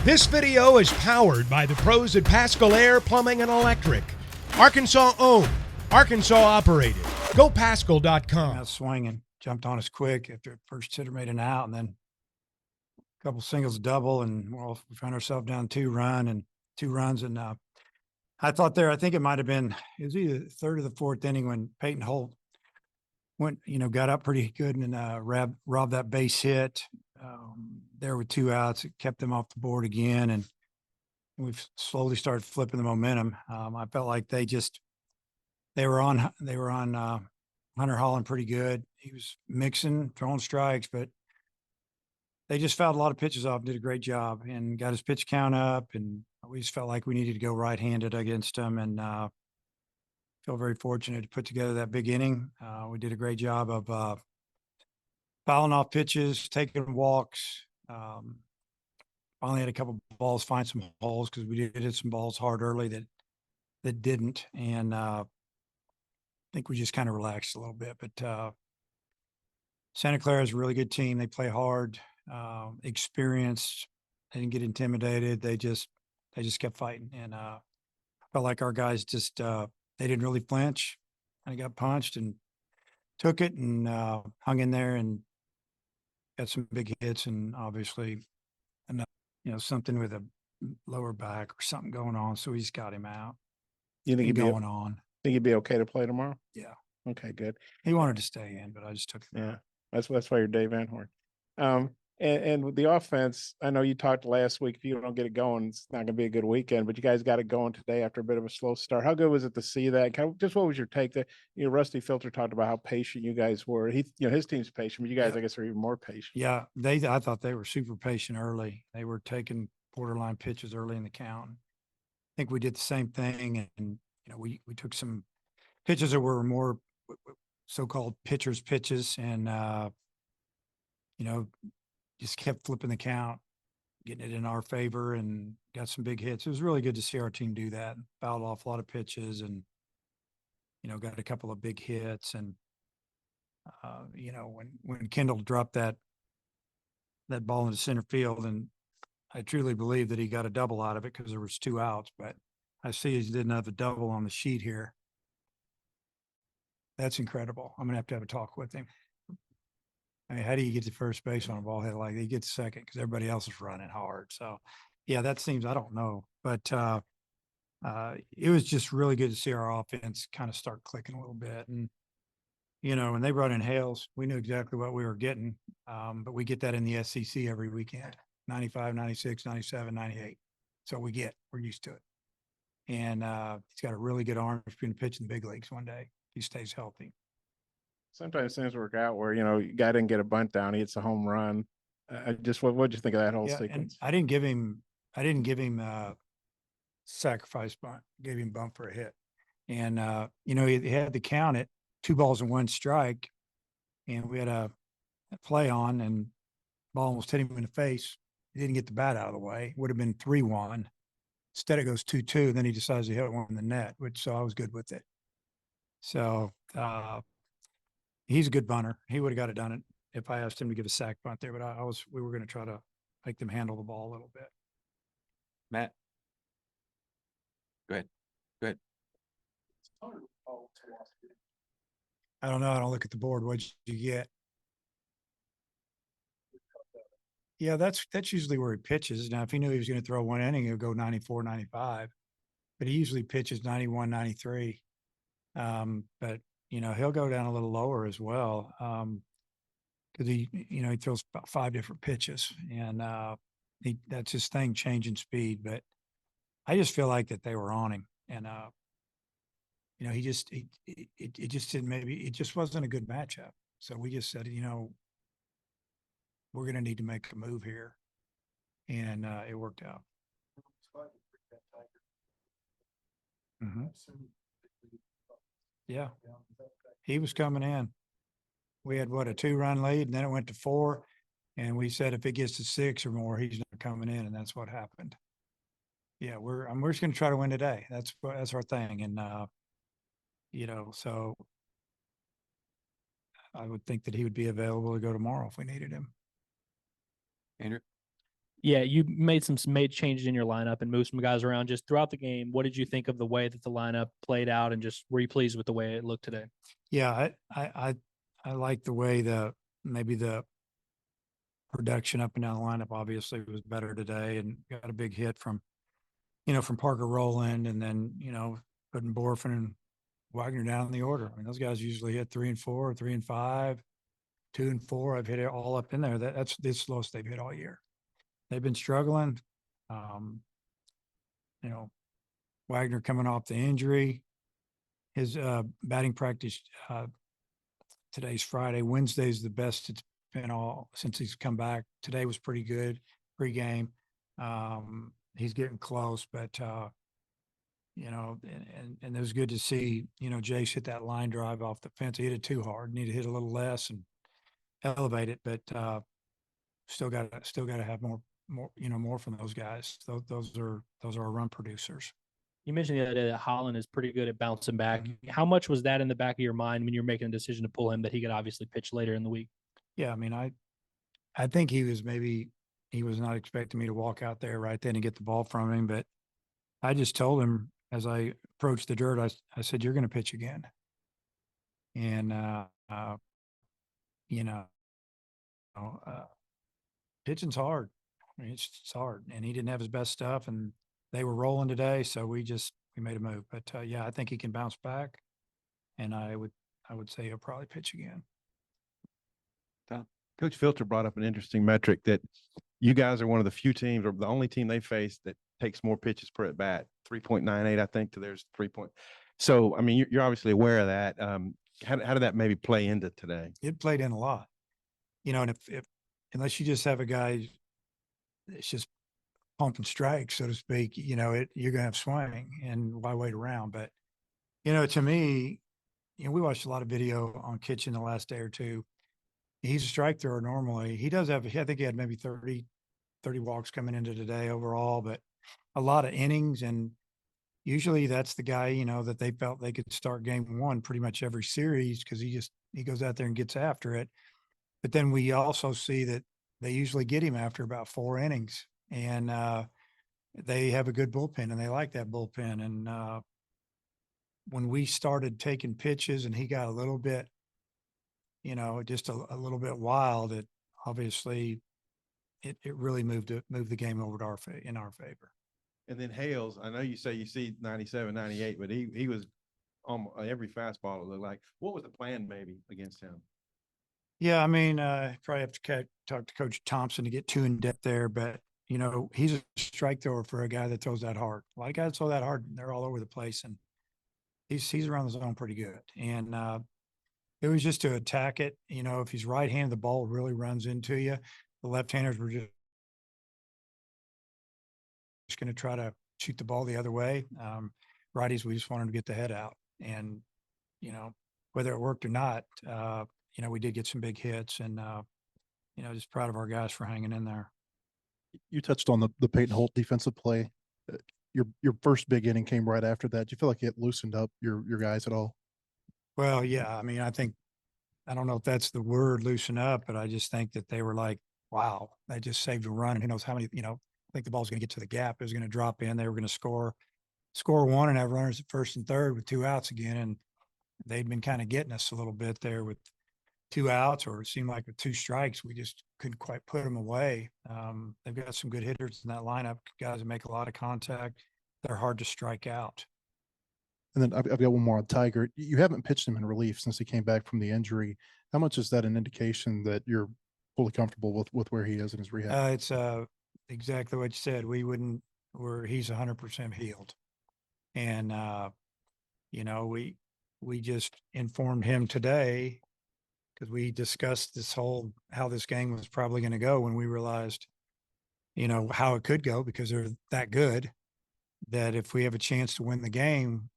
This video is powered by the pros at Pascal Air Plumbing and Electric. Arkansas owned, Arkansas operated. GoPascal.com. Out swinging, jumped on us quick after first hitter made an out, and then a couple singles, double, and well, we found ourselves down two runs. And I thought there, I think it might have been, it was either the third or the fourth inning when Peyton Holt went, got up pretty good and robbed that base hit. There with two outs, it kept them off the board again, and we've slowly started flipping the momentum. I felt like they were on Hunter Holland pretty good. He was mixing, throwing strikes, but they just fouled a lot of pitches off, did a great job, and got his pitch count up. And we just felt like we needed to go right-handed against him, and feel very fortunate to put together that big inning. We did a great job of fouling off pitches, taking walks. Finally had a couple balls find some holes because we did hit some balls hard early that didn't, and I think we just kind of relaxed a little bit. But Santa Clara is a really good team. They play hard, experienced. They didn't get intimidated. They just kept fighting, and felt like our guys just they didn't really flinch. And got punched and took it and hung in there and got some big hits, and obviously something with a lower back or something going on. So we just got him out. You think on? Think he'd be okay to play tomorrow? Yeah. Okay, good. He wanted to stay in, but I just took him out. Yeah, that's why you're Dave Van Horn. And with the offense, I know you talked last week. If you don't get it going, it's not going to be a good weekend. But you guys got it going today after a bit of a slow start. How good was it to see that? Just what was your take? That Rusty Filter talked about how patient you guys were. His team's patient, but you guys, I guess, are even more patient. Yeah, I thought they were super patient early. They were taking borderline pitches early in the count. I think we did the same thing, and we took some pitches that were more so-called pitchers' pitches, and just kept flipping the count, getting it in our favor, and got some big hits. It was really good to see our team do that. Fouled off a lot of pitches, and got a couple of big hits. And when Kendall dropped that ball into center field, and I truly believe that he got a double out of it because there was two outs, but I see he didn't have a double on the sheet here. That's incredible. I'm gonna have to have a talk with him. I mean, how do you get to first base on a ball hit like that? You get to second because everybody else is running hard. So, yeah, that seems, I don't know. But it was just really good to see our offense kind of start clicking a little bit. And, when they brought in Hales, we knew exactly what we were getting. But we get that in the SEC every weekend, 95, 96, 97, 98. So we're used to it. And he's got a really good arm for being pitch in the big leagues one day. He stays healthy. Sometimes things work out where, guy didn't get a bunt down. He hits a home run. What'd you think of that whole sequence? And I didn't give him sacrifice bunt. Gave him bump for a hit. And, he had to count it 2 balls and 1 strike. And we had a play on, and ball almost hit him in the face. He didn't get the bat out of the way. Would have been 3-1. Instead, it goes 2-2. Then he decides to hit one in the net, so I was good with it. So, he's a good bunter. He would have got it done if I asked him to give a sac bunt there, but we were going to try to make them handle the ball a little bit. Matt. Go ahead. I don't know. I don't look at the board. What'd you get? Yeah, that's usually where he pitches. Now, if he knew he was going to throw one inning, he would go 94, 95. But he usually pitches 91, 93. But he'll go down a little lower as well. Because he throws about 5 different pitches, and that's his thing, changing speed. But I just feel like that they were on him, and it just didn't, it just wasn't a good matchup. So we just said, we're going to need to make a move here, and it worked out. Mm-hmm. Yeah, he was coming in. We had a 2-run lead, and then it went to 4, and we said if it gets to 6 or more, he's not coming in, and that's what happened. Yeah, we're just going to try to win today. That's our thing, and so I would think that he would be available to go tomorrow if we needed him. Andrew? Yeah, you made made changes in your lineup and moved some guys around just throughout the game. What did you think of the way that the lineup played out, and just were you pleased with the way it looked today? Yeah, I like the way maybe the production up and down the lineup obviously was better today, and got a big hit from from Parker Rowland, and then putting Borfin and Wagner down in the order. I mean, those guys usually hit 3 and 4, 3 and 5, 2 and 4. I've hit it all up in there. That's the slowest they've hit all year. They've been struggling. Um, you know, Wagner coming off the injury. His batting practice today's Friday. Wednesday's the best it's been all since he's come back. Today was pretty good pregame. He's getting close, but and it was good to see, Jace hit that line drive off the fence. He hit it too hard. Need to hit a little less and elevate it, but still got to have more from those guys. Those are our run producers. You mentioned the other day that Holland is pretty good at bouncing back. How much was that in the back of your mind when you're making a decision to pull him, that he could obviously pitch later in the week? Yeah, I mean, I think he was not expecting me to walk out there right then and get the ball from him, but I just told him as I approached the dirt, I said, "You're going to pitch again," and you know, pitching's hard. I mean, it's hard, and he didn't have his best stuff, and they were rolling today, so we made a move. But yeah, I think he can bounce back, and I would say he'll probably pitch again. Coach Filter brought up an interesting metric that you guys are one of the few teams, or the only team they face, that takes more pitches per at bat, 3.98, I think, to theirs 3 point. So, I mean, you're obviously aware of that. How did that maybe play into today? It played in a lot, and if unless you just have a guy that's just pumping strikes, so to speak, you're going to have swing, and why wait around? But, to me, we watched a lot of video on Kitchen the last day or two. He's a strike thrower normally. He does have, I think he had maybe 30 walks coming into today overall, but a lot of innings. And usually that's the guy, that they felt they could start game one pretty much every series, because he goes out there and gets after it. But then we also see that they usually get him after about 4 innings, and they have a good bullpen, and they like that bullpen. And when we started taking pitches and he got a little bit, just a little bit wild, it obviously it really moved the game over to in our favor. And then Hales, I know you say you see 97, 98, but he was on every fastball it looked like. What was the plan maybe against him? Yeah, I mean, probably have to talk to Coach Thompson to get too in depth there, but he's a strike thrower for a guy that throws that hard. A lot of guys throw that hard, and they're all over the place, and he's around the zone pretty good. And it was just to attack it. If he's right-handed, the ball really runs into you. The left-handers were just going to try to shoot the ball the other way. Righties, we just wanted to get the head out. And, whether it worked or not, we did get some big hits, and, just proud of our guys for hanging in there. You touched on the Peyton Holt defensive play. Your first big inning came right after that. Do you feel like it loosened up your guys at all? Well, yeah. I mean, I don't know if that's the word, loosen up, but I just think that they were like, wow, they just saved a run. And who knows how many, I think the ball's going to get to the gap. It was going to drop in. They were going to score one and have runners at first and third with 2 outs again. And they'd been kind of getting us a little bit there with 2 outs, or it seemed like with 2 strikes, we just couldn't quite put them away. They've got some good hitters in that lineup, guys that make a lot of contact. They're hard to strike out. And then I've got one more on Tiger. You haven't pitched him in relief since he came back from the injury. How much is that an indication that you're fully comfortable with where he is in his rehab? It's exactly what you said. He's 100% healed. And, we just informed him today, because we discussed how this game was probably going to go when we realized, how it could go, because they're that good, that if we have a chance to win the game,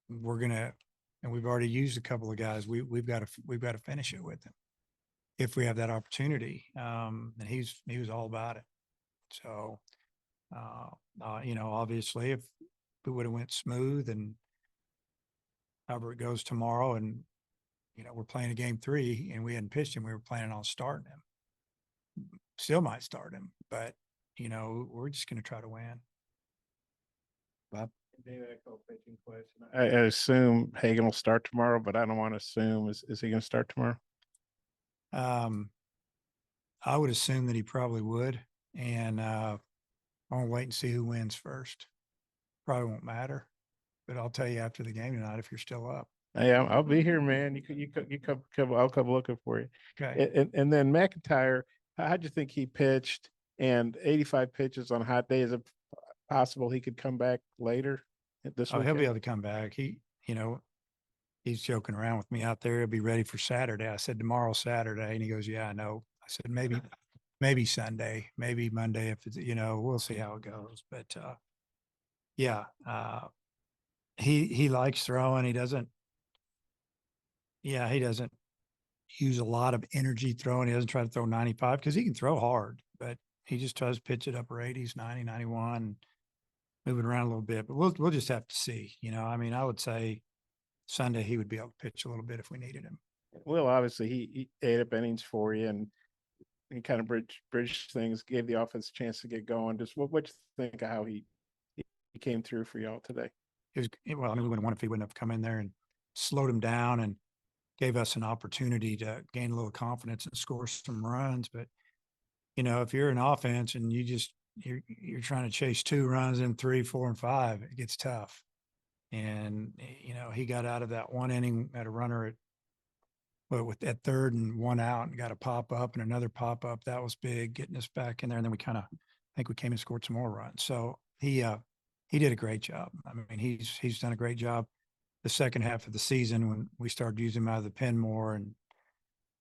and we've already used a couple of guys, we've got to finish it with him if we have that opportunity. And he was all about it. So, obviously if we would have went smooth, and however it goes tomorrow, and, we're playing a game 3 and we hadn't pitched him, we were planning on starting him. Still might start him, but, we're just going to try to win. I assume Hagan will start tomorrow, but I don't want to assume. Is he going to start tomorrow? I would assume that he probably would. And I'll wait and see who wins first. Probably won't matter, but I'll tell you after the game tonight if you're still up. Hey, I'll be here, man. You come. I'll come looking for you. Okay. And then McIntyre, how'd you think he pitched? And 85 pitches on a hot day, is it possible he could come back later this Oh, he'll be weekend? able to come back. He's joking around with me out there. He'll be ready for Saturday. I said, tomorrow, Saturday. And he goes, yeah, I know. I said, maybe Sunday, maybe Monday. If it's, we'll see how it goes. But, yeah, he likes throwing. He doesn't use a lot of energy throwing. He doesn't try to throw 95 because he can throw hard, but he just tries to pitch it upper 80s, 90, 91, moving around a little bit. But we'll just have to see. I would say Sunday he would be able to pitch a little bit if we needed him. Well, obviously he ate up innings for you, and he kind of bridged things, gave the offense a chance to get going. Just what you think of how he came through for y'all today? We wouldn't have won if he wouldn't have come in there and slowed him down and gave us an opportunity to gain a little confidence and score some runs. But, if you're an offense and you're trying to chase 2 runs in 3, 4, and 5, it gets tough. And, he got out of that one inning at a runner at third and 1 out and got a pop up and another pop up. That was big, getting us back in there. And then I think we came and scored some more runs. So he did a great job. I mean, he's done a great job the second half of the season when we started using him out of the pen more, and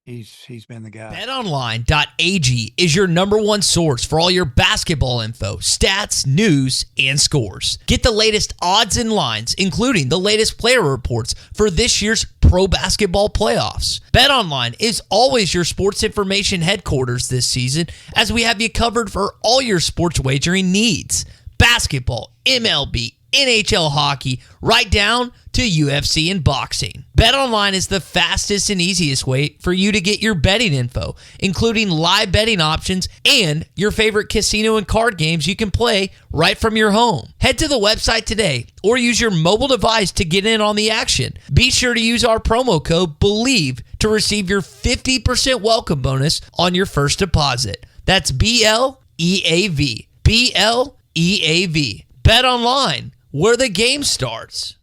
he's been the guy. BetOnline.ag is your #1 source for all your basketball info, stats, news, and scores. Get the latest odds and lines, including the latest player reports for this year's pro basketball playoffs. BetOnline is always your sports information headquarters this season, as we have you covered for all your sports wagering needs. Basketball, MLB, NHL hockey, right down to UFC and boxing. BetOnline is the fastest and easiest way for you to get your betting info, including live betting options and your favorite casino and card games you can play right from your home. Head to the website today or use your mobile device to get in on the action. Be sure to use our promo code BELIEVE to receive your 50% welcome bonus on your first deposit. That's BLEAV. BLEAV. Bet online, where the game starts.